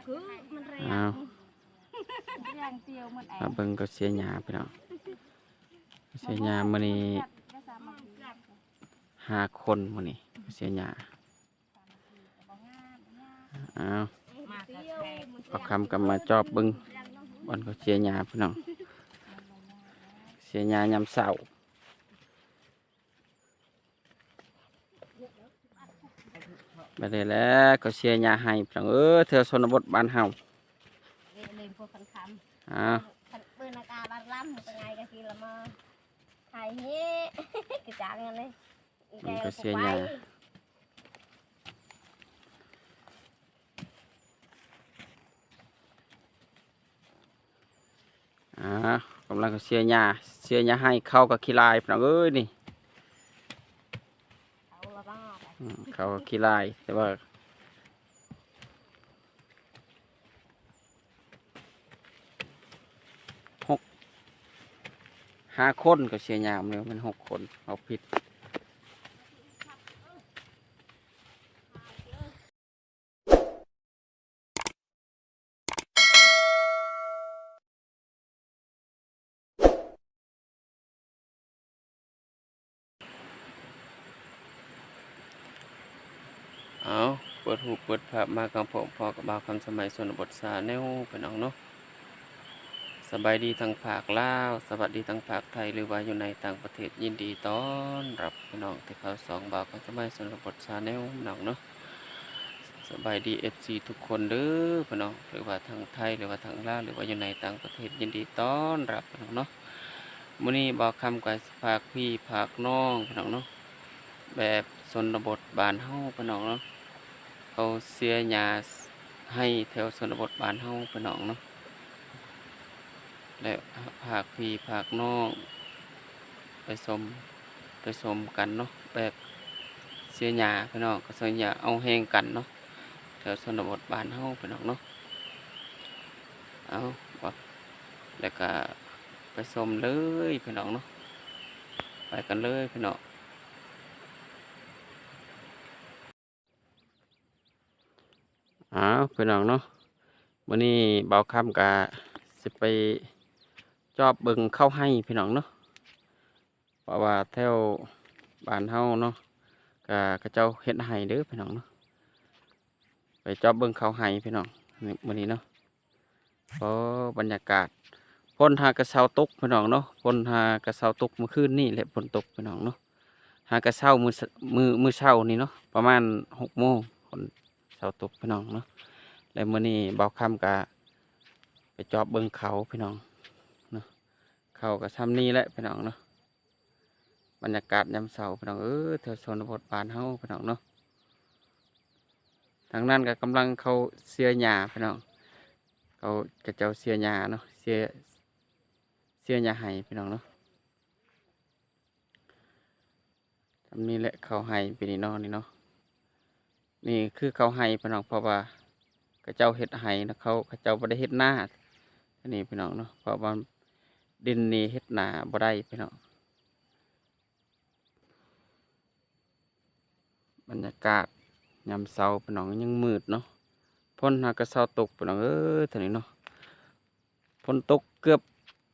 เอามาเบิ่งก็เสียหญ้าพี่น้องเสียหญ้ามื้อนี้5 คนมื้อนี้เสียหญ้าเอาคำกับมาจอบเบิ่งบอนก็เสียหญ้าพี่น้องเสียหญ้ายามเช้าไปเลยแล้วก็เสียหญ้าให้พี่น้องเธอชนบทบ้านเฮาอ้าวปืนอากาศบ้านล้ำเป็นไงกันทีละมาไทยเฮ้กระจางกันเลยมันก็เสียหญ้ากำลังก็เสียหญ้าให้เข้ากับขี้ลายพี่น้องนี่เข้ากับขี้ลายแต่ว่า5 คนก็เสียหญ้ามัน6 คนเอาผิดเอาเปิดหูเปิดภาพมากับผมพอกับบ่าวคำสมัยส่วนบทสาแนวเป็นน้องเนาะสบายดีทางภาคลาวสวัสดีทางภาคไทยหรือว่าอยู่ในต่างประเทศยินดีต้อนรับพี่น้องที่เขา2บ่าวคำสมัยส่วนบทสาแนวน้องเนาะสบายดีFCทุกคนเด้อพี่น้องหรือว่าทางไทยหรือว่าทางลาวหรือว่าอยู่ในต่างประเทศยินดีต้อนรับพี่น้องเนาะมื้อนี้บ่าวคำกับภาคพี่ภาคน้องพี่น้องเนาะแบบชนบทบ้านเฮาพี่น้องเนาะเขาเสียหญ้าให้แถวชนบทบ้านเฮาพี่น้องเนาะและภาคพี่ภาคน้องไปชมกันเนาะแบบเสียหญ้าพี่น้องก็เสียหญ้าเอาแห้งกันเนาะแถวชนบทบ้านเฮาพี่น้องเนาะเอาว่าแล้วก็ไปชมเลยพี่น้องเนาะไปกันเลยพี่น้องพี่น้องเนาะวันนี้บ่าวคำกะสิไปจอบเบิ่งเข้าให้พี่น้องเนาะเพราะว่าแถวบ้านเฮาเนาะกะเจ้าเฮ็ดให้เด้อพี่น้องเนาะไปจอบเบิ่งเข้าให้พี่น้องวันนี้เนาะเพราะบรรยากาศฝนหากระเซาตกพี่น้องเนาะฝนหากระเซาตกเมื่อคืนนี่แหละฝนตกพี่น้องเนาะหากระเซามือเช้านี่เนาะประมาณ6 โมงฝนเซาตกพี่น้องเนาะแล้วมื้อนี้บ่าวคำกะไปจอบเบิ่งเขาพี่น้องเนาะเขาก็ซ้ำนี่แหละพี่น้องเนาะบรรยากาศยามเช้าพี่น้องแถวชนบทบ้านเฮาพี่น้องเนาะทางนั้นก็กำลังเขาเสียหญ้าพี่น้องเขากระเจ้าเสียหญ้าเนาะเสียหญ้าให้พี่น้องเนาะซ้ำนี่แหละเขาให้ปีนี้เนาะนี่เนาะนี่คือเขาให้พี่น้องเพราะว่ากระเจ้าเฮ็ดให้นะเขาเจ้าบ่ได้เฮ็ดนาอันนี้พี่น้องเนาะเพราะว่าดินนี่เฮ็ดนาบ่ได้พี่น้องบรรยากาศยามเช้าพี่น้องยังมืดเนาะฝนหากระเช้าตกพี่น้องเท่านี้เนาะฝนตกเกือบ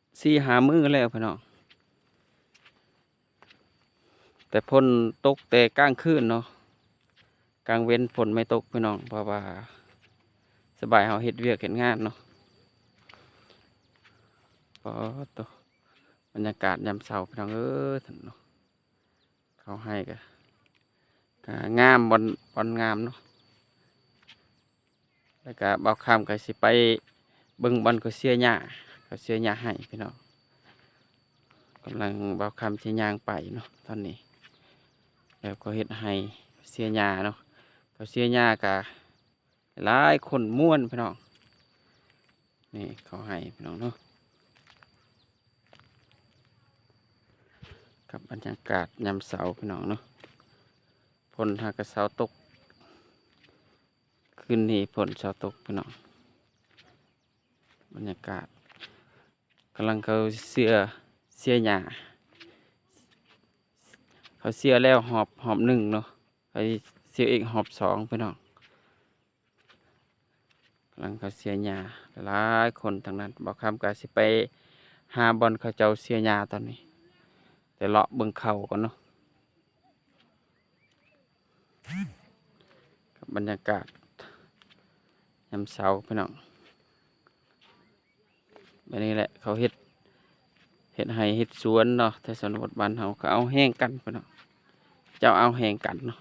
4-5 มื้อแล้วพี่น้องแต่ฝนตกแต่กลางคืนเนาะกลางเว้นฝนไม่ตกพี่น้องเพราะว่าสบายเฮาเฮ็ดเวียกเฮ็ดงานเนาะพอตัวบรรยากาศยามเช้าพี่น้องท่านเนาะเขาให้ก็งามบอนงามเนาะแล้วก็บ่าวคำก็สิไปเบิ่งบอนก็เสียหญ้าให้พี่น้องกำลังบ่าวคำสิย่างไปเนาะตอนนี้แล้วก็เฮ็ดให้เสียหญ้าเนาะก็เสียหญ้าก็หลายคนม่วนพี่น้องนี่เขาให้พี่น้องเนาะกับบรรยากาศยามเช้าพี่น้องเนาะฝนหากระเช้าตกคืนนี้ฝนเช้าตกพี่น้องบรรยากาศกำลังเขาเสียหญ้าเขาเสียแล้วหอบ1เนาะเขาเสียอีกหอบ2พี่น้องเขา หลังเขาเสียหญ้าหลายคนทั้งนั้นบ่คำก็สิไปหาบอนเขาเจ้าเสียหญ้าตอนนี้แต่เลาะเบิ่งเขาก่อนเนาะกับบรรยากาศยามเช้าพี่น้องแบบนี้แหละเขาเฮ็ดไร่เฮ็ดสวนเนาะแต่สนบทบ้านเฮาก็เอาแห้งกันพี่น้องเจ้าเอาแห้งกันเนาะ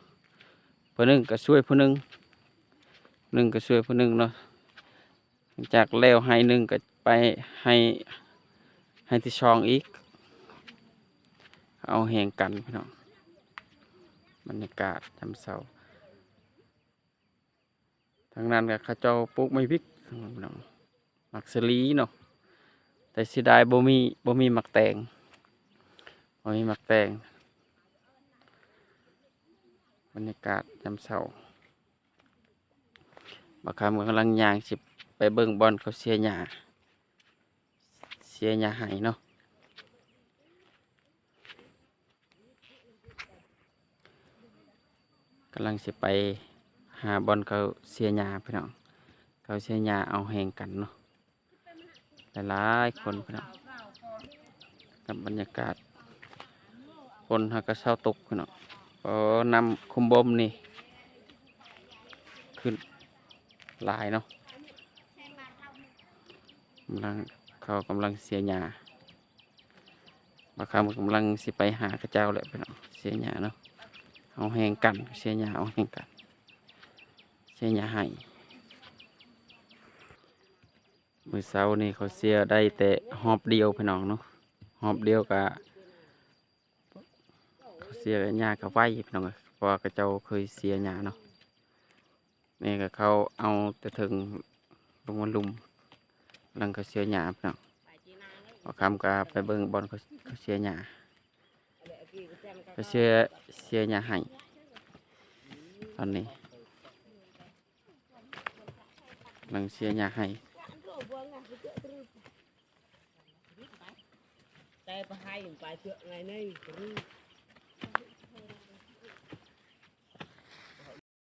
ผู้หนึงก็ช่วยผู้หนึงหนึ่งก็ช่วยผู้หนึงเนาะจากแล้วให้หนึ่งก็ไปให้ที่ช่องอีกเอาแห้งกันพี่น้องบรรยากาศยามเช้าทางนั้นก็เขาเจ้าปลูกไม้พริกพี่น้องมักสลีเนาะแต่เสียดายบ่มีหมักแตงบ่มีหมักแตงบรรยากาศยามเช้าบางคำกำลังย่างสิไปเบิ่งบอลเขาเสียหญ้าให้เนาะกำลังสิไปหาบอลเขาเสียหญ้าพี่น้องเขาเสียหญ้าเอาแหงกันเนาะหลายๆคนพี่น้องกับบรรยากาศคนหากระเช้าตกพี่น้องพอนำคุมบมนี่ขึ้นหลายเนาะเขากำลังเสียหญ้าบางคำกำลังสิไปหากระเจ้าแหละพี่น้องเสียหญ้าเนาะเอาแหงกันเสียหญ้าเอาแหงกันเสียหญ้าให้มื้อเช้านี่เขาเสียได้แต่หอบเดียวพี่น้องเนาะหอบเดียวกะเขาเสียหญ้ากับไว้พี่น้องเพราะว่ากระเจ้าเคยเสียหญ้าเนาะนี่ก็เขาเอาแต่ถึงลงมาลุมหลังเขาเสียหญ้าพี่น้องพอคำก็ไปเบิ่งบอลเขาเสียหญ้าเขาเสียหญ้าให้ตอนนี้หลังเสียหญ้าให้ แต่ไปให้ไปเชื่อไงนี่